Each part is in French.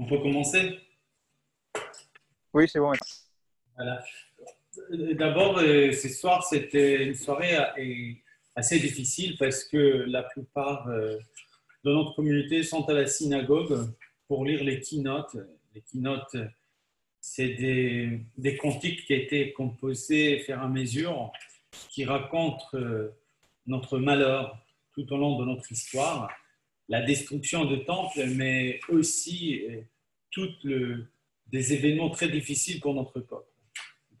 On peut commencer? Oui, c'est bon. Voilà. D'abord, ce soir, c'était une soirée assez difficile parce que la plupart de notre communauté sont à la synagogue pour lire les keynotes. Les keynotes, c'est des cantiques qui étaient composés au fur et à mesure, qui racontent notre malheur tout au long de notre histoire, la destruction de temples, mais aussi des événements très difficiles pour notre peuple.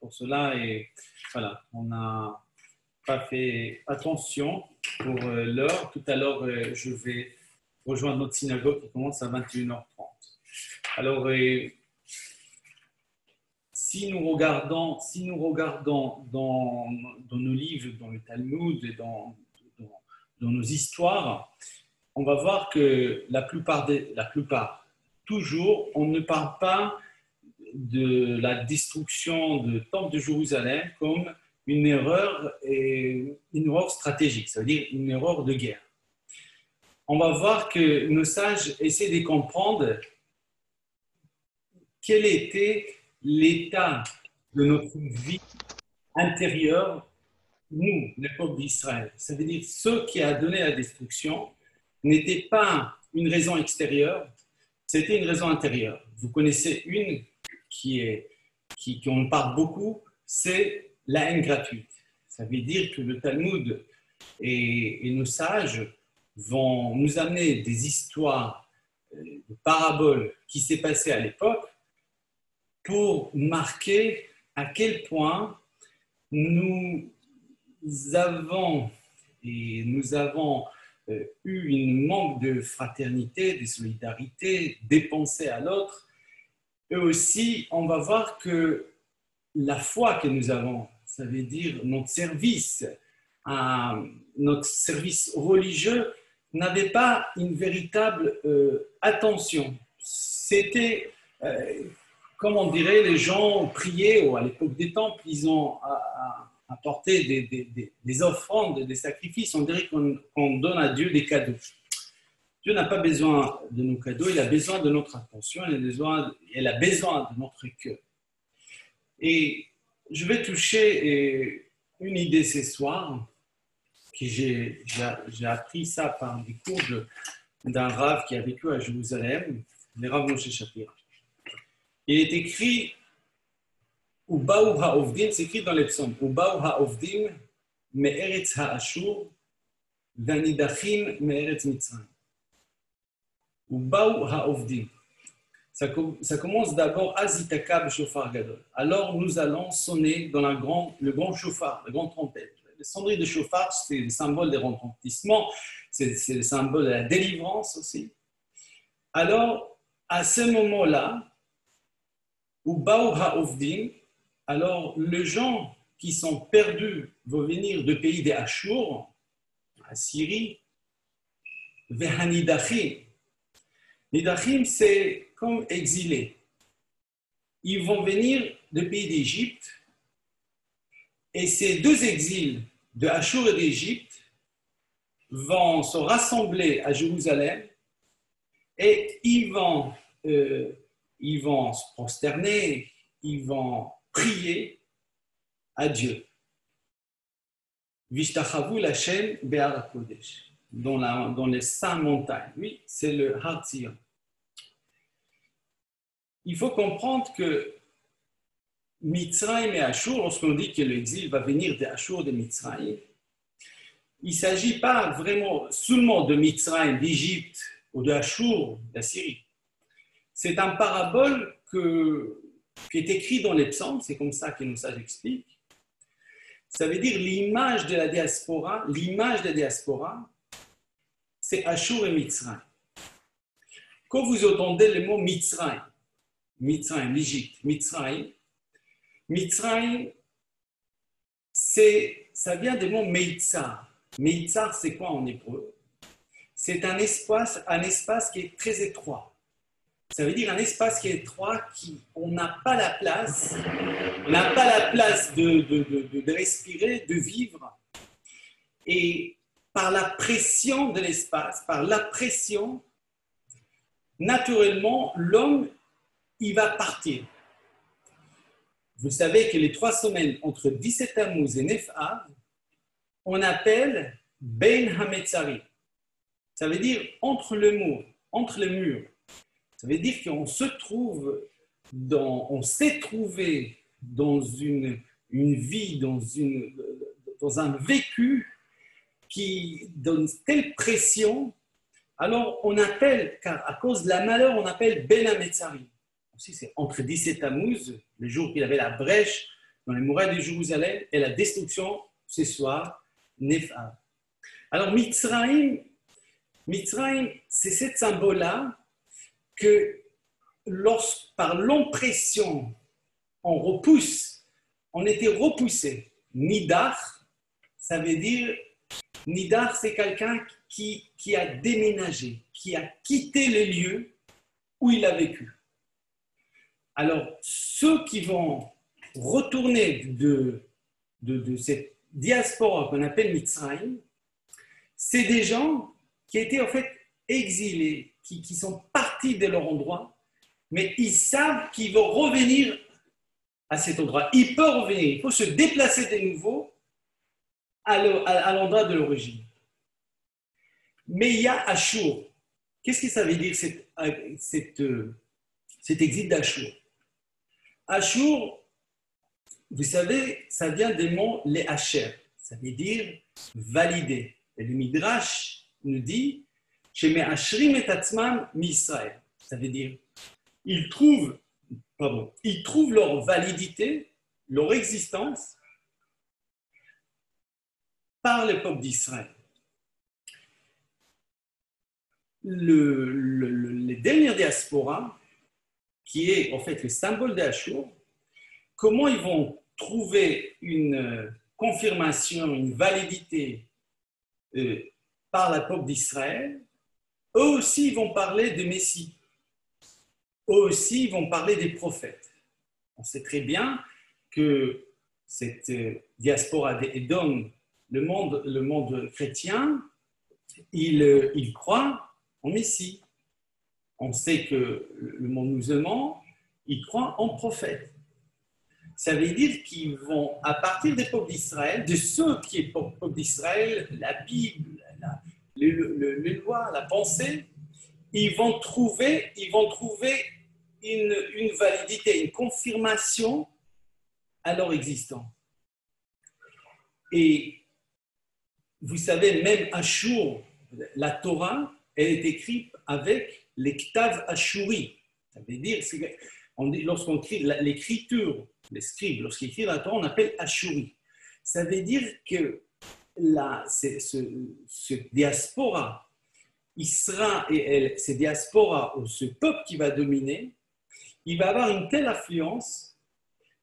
Pour cela, et voilà, on n'a pas fait attention pour l'heure. Tout à l'heure, je vais rejoindre notre synagogue qui commence à 21h30. Alors, si nous regardons dans nos livres, dans le Talmud, et dans nos histoires, on va voir que la plupart, toujours, on ne parle pas de la destruction du temple de Jérusalem comme une erreur stratégique, c'est-à-dire une erreur de guerre. On va voir que nos sages essaient de comprendre quel était l'état de notre vie intérieure, nous, le peuple d'Israël. Ça veut dire ce qui a donné la destruction n'était pas une raison extérieure, c'était une raison intérieure. Vous connaissez une qu'on parle beaucoup, c'est la haine gratuite. Ça veut dire que le Talmud et nos sages vont nous amener des histoires, de paraboles qui s'est passé à l'époque pour marquer à quel point nous avons eu une manque de fraternité, de solidarité, des pensées à l'autre. Et aussi, on va voir que la foi que nous avons, ça veut dire notre service religieux, n'avait pas une véritable attention. C'était, comme on dirait, les gens priaient, ou à l'époque des temples, ils ont apporté des offrandes, des sacrifices. On dirait qu'on donne à Dieu des cadeaux. Dieu n'a pas besoin de nos cadeaux, il a besoin de notre attention, il a besoin de notre cœur. Et je vais toucher une idée ce soir, que j'ai appris ça par des cours d'un Rav qui a vécu à Jérusalem, le Rav Moshe Shapira. Il est écrit, Ubaou ha'ovdim, c'est écrit dans les psaumes, Ubaou ha'ovdim me'eretz ha'ashur, v'anidachim me'eretz mitzrayim. Ubaou ha'ovdim. Ça commence d'abord Azitaka b'shofar gadol. Alors nous allons sonner dans le grand chauffard, la grande trompette. Le sonnerie de chauffard, c'est le symbole des retentissements, c'est le symbole de la délivrance aussi. Alors, à ce moment-là, Ubaou ha'ovdim, alors les gens qui sont perdus vont venir du pays des Ashur, à Syrie, Vehanidachim. Nidachim, c'est comme exilés. Ils vont venir du pays d'Égypte et ces deux exils de Ashur et d'Égypte vont se rassembler à Jérusalem et ils vont se prosterner, ils vont prier à Dieu. Vishtachavu Lashem Be'ar HaKodesh. Dans les 5 montagnes. Oui, c'est le Har Tzion. Il faut comprendre que Mitzrayim et Ashur, lorsqu'on dit que l'exil va venir d'Ashur, de Mitzrayim, il ne s'agit pas vraiment seulement de Mitzrayim, d'Égypte ou d'Ashur, d'Assyrie. C'est un parabole qui est écrit dans les psaumes, c'est comme ça que nos sages expliquent. Ça veut dire l'image de la diaspora, c'est Ashur et Mitzrayim. Quand vous entendez le mot Mitzrayim, l'Égypte, Mitzrayim, ça vient du mot Meitzar. Meitzar, c'est quoi en hébreu? C'est un espace qui est très étroit. Ça veut dire un espace qui est étroit, on n'a pas la place, de respirer, de vivre. Et par la pression de l'espace, par la pression, naturellement, l'homme, il va partir. Vous savez que les 3 semaines entre 17 Tammuz et Nef Av, on appelle Ben Hametzari. Ça veut dire entre le mur, entre les murs. Ça veut dire qu'on se trouve on s'est trouvé dans une vie, dans un vécu qui donne telle pression. Alors on appelle, car à cause de la malheur, on appelle Ben Hametzari. Aussi, c'est entre 17 Tammuz, le jour qu'il avait la brèche dans les murailles de Jérusalem, et la destruction ce soir, Nef Av. Alors Mitzrayim, c'est ce symbole-là que par l'oppression, on était repoussé. Nidar, ça veut dire, Nidar, c'est quelqu'un qui a déménagé, qui a quitté les lieux où il a vécu. Alors, ceux qui vont retourner de cette diaspora qu'on appelle Mitzrayim, c'est des gens qui étaient en fait exilés, qui sont partis de leur endroit, mais ils savent qu'ils vont revenir à cet endroit. Ils peuvent revenir, il faut se déplacer de nouveau à l'endroit de l'origine. Mais il y a Ashur. Qu'est-ce que ça veut dire cet exil d'Ashur? Ashur, vous savez, ça vient des mots les Asher. Ça veut dire valider. Et le Midrash nous dit chez Me'ashrim et Atzmam mi-Israël. Ça veut dire ils trouvent leur validité, leur existence par le peuple d'Israël. Les dernières diasporas, qui est en fait le symbole d'Ashur, comment ils vont trouver une confirmation, une validité par le peuple d'Israël? Eux aussi, ils vont parler de Messie. Eux aussi, ils vont parler des prophètes. On sait très bien que cette diaspora d'Édom, le monde chrétien, il croit en Messie. On sait que le monde musulman, il croit en prophète. Ça veut dire qu'ils vont, à partir des peuples d'Israël, de ceux qui est peuple d'Israël, la Bible, les lois, la pensée, ils vont trouver une validité, une confirmation à leur existence. Et vous savez, même Ashur, la Torah, elle est écrite avec les Ktav Ashuri. Ça veut dire, lorsqu'on écrit l'écriture, les scribes, lorsqu'ils écrivent la Torah, on appelle Ashuri. Ça veut dire que ce diaspora, ce diaspora, ou ce peuple qui va dominer, il va avoir une telle affluence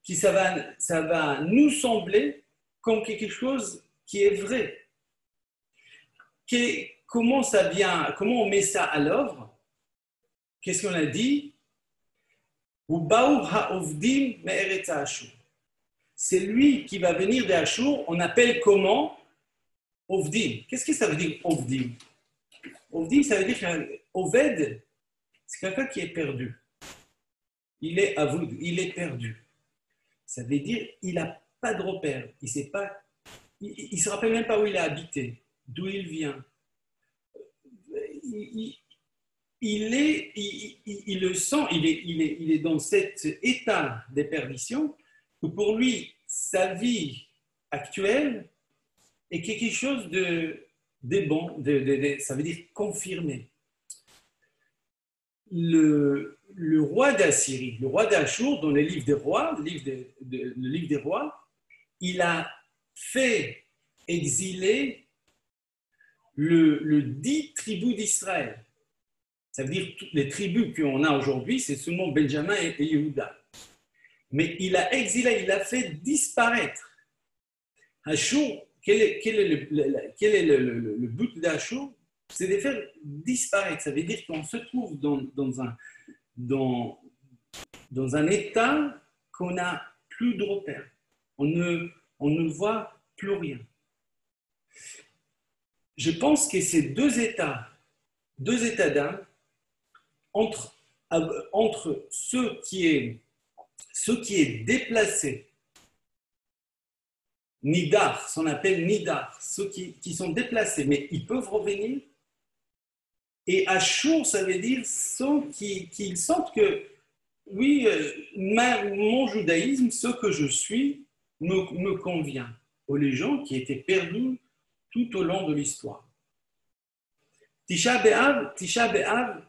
que ça va nous sembler comme quelque chose qui est vrai. Comment on met ça à l'œuvre? Qu'est-ce qu'on a dit? C'est lui qui va venir d'Ashur, on appelle comment? Ovdim. Qu'est-ce que ça veut dire Ovdim? Ovdim, ça veut dire qu'Oved, c'est quelqu'un qui est perdu. Il est avoud, il est perdu. Ça veut dire qu'il n'a pas de repère. Il ne se rappelle même pas où il a habité, d'où il vient. Il le sent, il est dans cet état de perdition que pour lui, sa vie actuelle est quelque chose de bon, ça veut dire confirmé. Le roi d'Assyrie, le roi d'Ashur, dans le livre des rois, le livre des rois, il a fait exiler le 10 tribus d'Israël. Ça veut dire que les tribus qu'on a aujourd'hui, c'est seulement Benjamin et Yehuda. Mais il a exilé, il a fait disparaître. Ashur, quel est le but d'Ashur? C'est de faire disparaître. Ça veut dire qu'on se trouve dans un état qu'on n'a plus de repères. On ne voit plus rien. Je pense que ces deux états d'âme, entre, entre ce qui est déplacé, nidar, on appelle nidar, ceux qui sont déplacés, mais ils peuvent revenir. Et Ashur, ça veut dire ceux qui sentent que, oui, mon judaïsme, ce que je suis, me convient. Aux les gens qui étaient perdus tout au long de l'histoire. Tisha B'Av,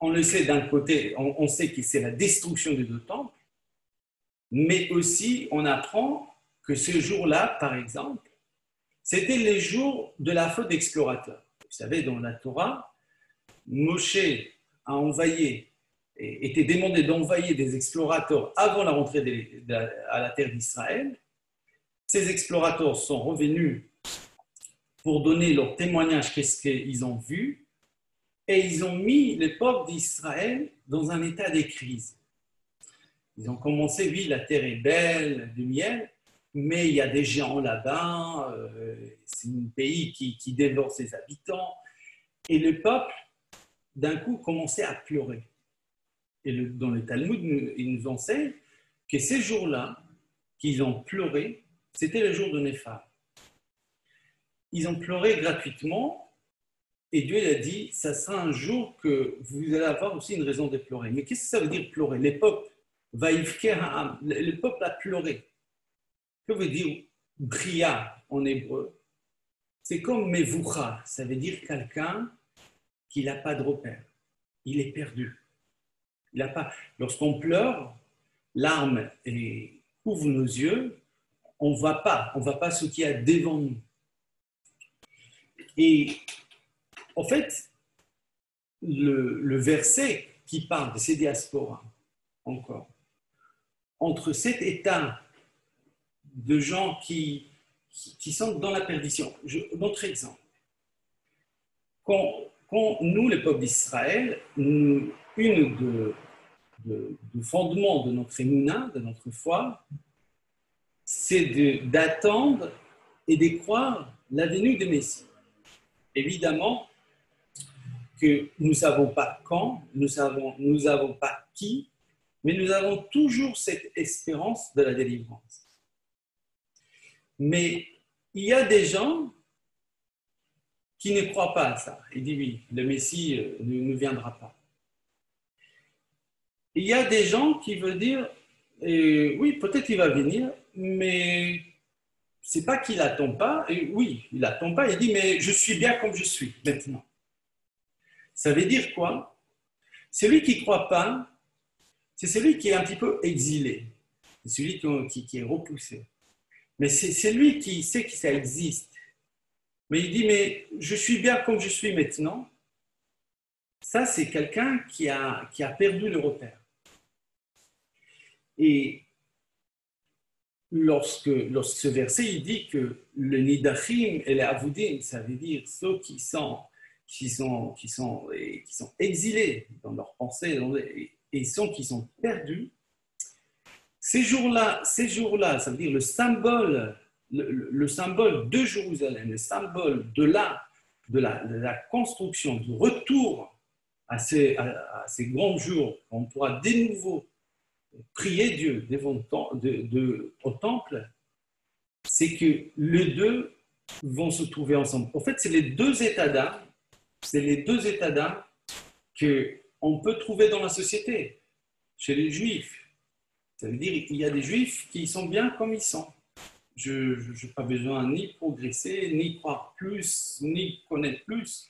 on le sait d'un côté, on sait que c'est la destruction des deux temples, mais aussi on apprend que ce jour-là, par exemple, c'était les jours de la faute d'explorateur. Vous savez, dans la Torah, Moshe a envoyé, était demandé d'envoyer des explorateurs avant la rentrée à la terre d'Israël. Ces explorateurs sont revenus pour donner leur témoignage, qu'est-ce qu'ils ont vu, et ils ont mis le peuple d'Israël dans un état de crise. Ils ont commencé, oui, la terre est belle, du miel, mais il y a des géants là-bas, c'est un pays qui dévore ses habitants, et le peuple, d'un coup, commençait à pleurer. Et dans le Talmud, il nous enseigne que ces jours-là, qu'ils ont pleuré, c'était le jour de Néphal. Ils ont pleuré gratuitement, et Dieu a dit, ça sera un jour que vous allez avoir aussi une raison de pleurer. Mais qu'est-ce que ça veut dire pleurer? Le peuple a pleuré. Que veut dire bria en hébreu? C'est comme mevoucha, ça veut dire quelqu'un qui n'a pas de repère. Il est perdu. Il n'a pas. Lorsqu'on pleure, larmes couvrent nos yeux, on ne voit pas ce qu'il y a devant nous. Et en fait, le verset qui parle de ces diasporas, encore, entre cet état de gens qui sont dans la perdition. Notre exemple. Quand nous, le peuple d'Israël, une du fondement de notre émouna, de notre foi, c'est d'attendre et de croire la venue du Messie. Évidemment que nous ne savons pas quand, nous savons pas qui, mais nous avons toujours cette espérance de la délivrance. Mais il y a des gens qui ne croient pas à ça. Ils disent oui, le Messie ne viendra pas. Il y a des gens qui veulent dire oui, peut-être il va venir, mais c'est pas qu'il n'attend pas. Et oui, il n'attend pas. Il dit mais je suis bien comme je suis maintenant. Ça veut dire quoi? Celui qui ne croit pas, c'est celui qui est un petit peu exilé. C'est celui qui est repoussé. Mais c'est celui qui sait que ça existe. Mais il dit, mais je suis bien comme je suis maintenant. Ça, c'est quelqu'un qui a perdu le repère. Et lorsque ce verset, il dit que le nidachim et les avoudim, ça veut dire ceux qui sont exilés dans leurs pensées et ceux qui sont perdus, ces jours-là, ça veut dire le symbole de Jérusalem, le symbole de la construction, du retour à ces grands jours, on pourra de nouveau prier Dieu au temple, c'est que les deux vont se trouver ensemble. En fait, c'est les deux états d'âme qu'on peut trouver dans la société, chez les Juifs. Ça veut dire qu'il y a des Juifs qui sont bien comme ils sont. Je n'ai pas besoin ni progresser, ni croire plus, ni connaître plus.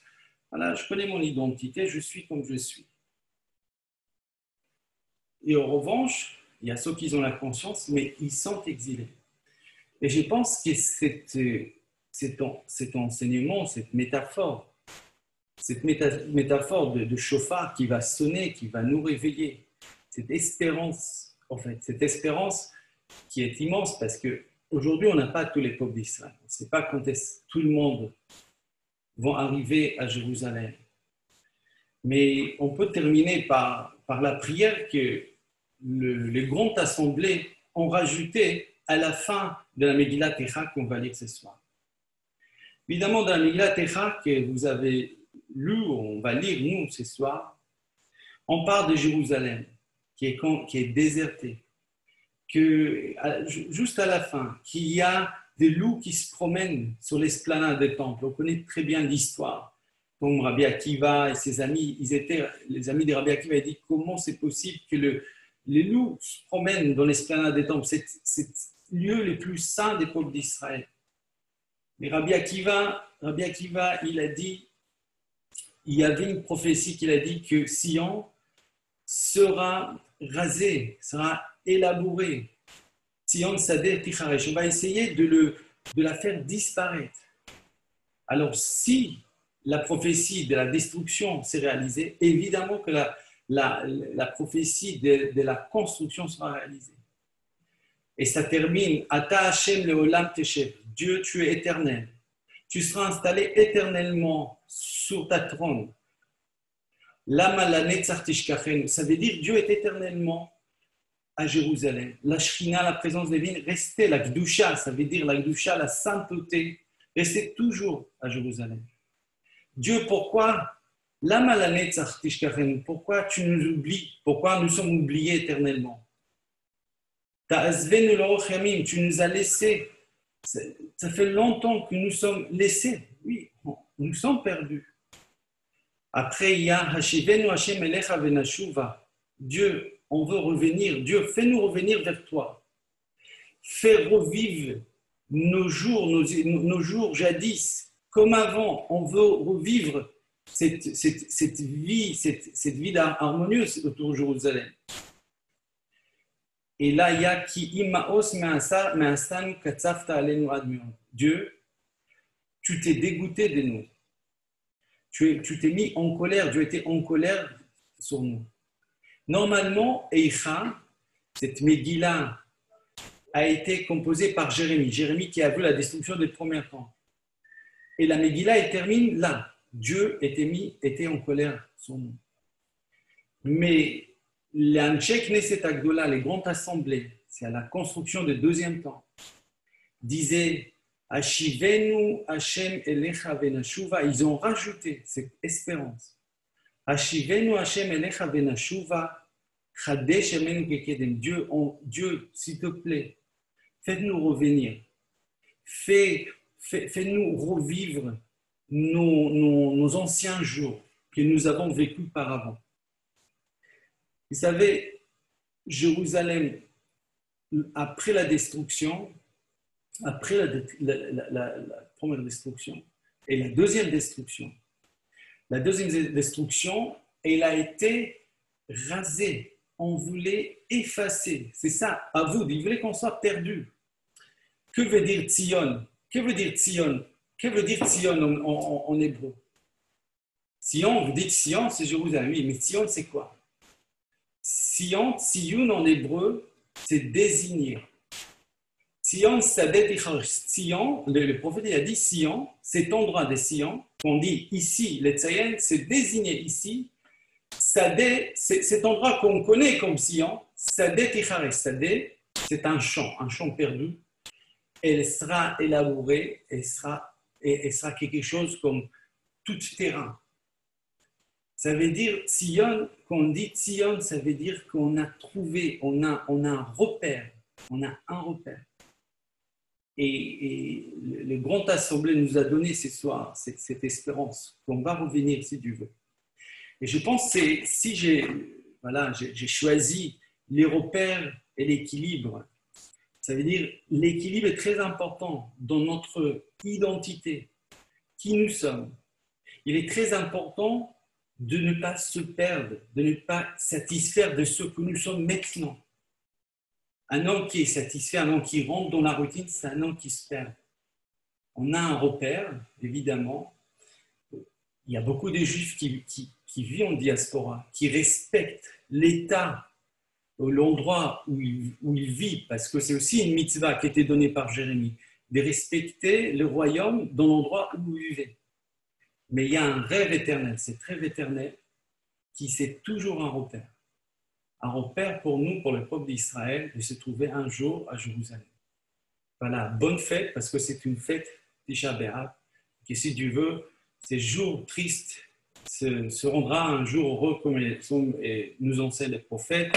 Voilà, je connais mon identité, je suis comme je suis. Et en revanche, il y a ceux qui ont la conscience, mais ils sont exilés. Et je pense que cet enseignement, cette métaphore de chauffard qui va sonner, qui va nous réveiller, cette espérance, en fait, cette espérance qui est immense parce qu'aujourd'hui, on n'a pas tous les peuples d'Israël. On ne sait pas quand tout le monde va arriver à Jérusalem. Mais on peut terminer par la prière que les grandes assemblées ont rajouté à la fin de la Megillat Echa qu'on va lire ce soir. Évidemment, dans la Megillat Echa que vous avez lu, on va lire nous ce soir, On parle de Jérusalem, qui est désertée, que juste à la fin, qu'il y a des loups qui se promènent sur l'esplanade des temples. On connaît très bien l'histoire. Comme Rabbi Akiva et ses amis, les amis de Rabbi Akiva, ils disent comment c'est possible que les loups se promènent dans l'esplanade des temples. C'est le lieu le plus saint des peuples d'Israël. Mais Rabbi Akiva, il a dit, il y avait une prophétie qu'il a dit que Sion sera rasé, sera élaboré. Sion Sadeh Ticharesh. On va essayer de la faire disparaître. Alors, si la prophétie de la destruction s'est réalisée, évidemment que la prophétie de la construction sera réalisée. Et ça termine Ata Hashem Leolam Teshev. Dieu, tu es éternel. Tu seras installé éternellement sur ta trône. Lama la Netzach Tishkachen. Ça veut dire Dieu est éternellement à Jérusalem. La Shrina, la présence divine, restait. La Gdusha, ça veut dire la Gdusha, la sainteté, restait toujours à Jérusalem. Dieu, pourquoi Lama la Netzach Tishkachen. Pourquoi tu nous oublies? Pourquoi nous sommes oubliés éternellement? Tu nous as laissés. Ça fait longtemps que nous sommes laissés. Oui, nous sommes perdus. Après, il y a Hashivenu Hashem Elecha Venashuva. Dieu, on veut revenir. Dieu, fais-nous revenir vers toi. Fais revivre nos jours jadis, comme avant. On veut revivre cette vie harmonieuse autour de Jérusalem. Et là, il y a qui imaos me'astan katzafta alenu admion. Dieu, tu t'es dégoûté de nous. Tu t'es mis en colère. Dieu était en colère sur nous. Normalement, Eicha, cette Megillah, a été composée par Jérémie. Jérémie qui a vu la destruction des premiers temps. Et la Megillah, elle termine là. Dieu était en colère sur nous. Mais les Anshei Knesset Agdola, les grandes assemblées, c'est à la construction du deuxième temps, disaient Ashivenu Hashem Elecha Venashuva. Ils ont rajouté cette espérance. Ashivenu Hashem Elecha Venashuva Chadesh Amen Kekedem. Dieu, s'il te plaît, fais-nous revenir. Fais-nous revivre nos anciens jours que nous avons vécus par avant. Vous savez, Jérusalem, après la destruction, après la première destruction et la deuxième destruction, elle a été rasée. On voulait effacer. C'est ça, à vous, il voulait qu'on soit perdu. Que veut dire Tzion? Que veut dire Tzion? Que veut dire Tzion en hébreu? Tzion, vous dites Tzion, c'est Jérusalem. Oui, mais Tzion, c'est quoi? Sion, Tziyun en hébreu, c'est désigner. Sion, Sadet, Sion, le prophète a dit Sion, cet endroit des Sion, qu'on dit ici, les Tzayen, c'est désigné ici. Sadet, c'est cet endroit qu'on connaît comme Sion. Sadet, Sadet, c'est un champ perdu. Elle sera élaborée, elle sera quelque chose comme tout terrain. Ça veut dire Tzion, quand on dit Tzion, ça veut dire qu'on a trouvé, on a un repère. On a un repère. Et le Grand Assemblée nous a donné ce soir cette espérance qu'on va revenir si Dieu veut. Et je pense que si j'ai choisi les repères et l'équilibre, ça veut dire l'équilibre est très important dans notre identité, qui nous sommes. Il est très important de ne pas se perdre, de ne pas satisfaire de ce que nous sommes maintenant. Un homme qui est satisfait, un homme qui rentre dans la routine, c'est un homme qui se perd. On a un repère, évidemment. Il y a beaucoup de Juifs qui vivent en diaspora, qui respectent l'État, l'endroit où il vit, parce que c'est aussi une mitzvah qui a été donnée par Jérémie, de respecter le royaume dans l'endroit où vous vivez. Mais il y a un rêve éternel, cet rêve éternel qui c'est toujours un repère. Un repère pour nous, pour le peuple d'Israël, de se trouver un jour à Jérusalem. Voilà, bonne fête, parce que c'est une fête Tisha B'Av, que si Dieu veut, ces jours tristes se rendra un jour heureux comme nous enseignent les prophètes.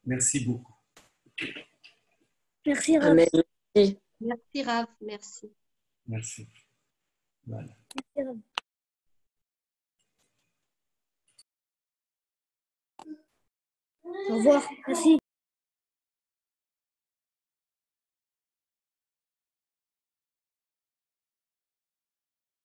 Merci beaucoup. Merci, Rav. Amen. Merci. Merci, Rav. Merci. Merci. Voilà. Merci, Rav. Au revoir. Merci.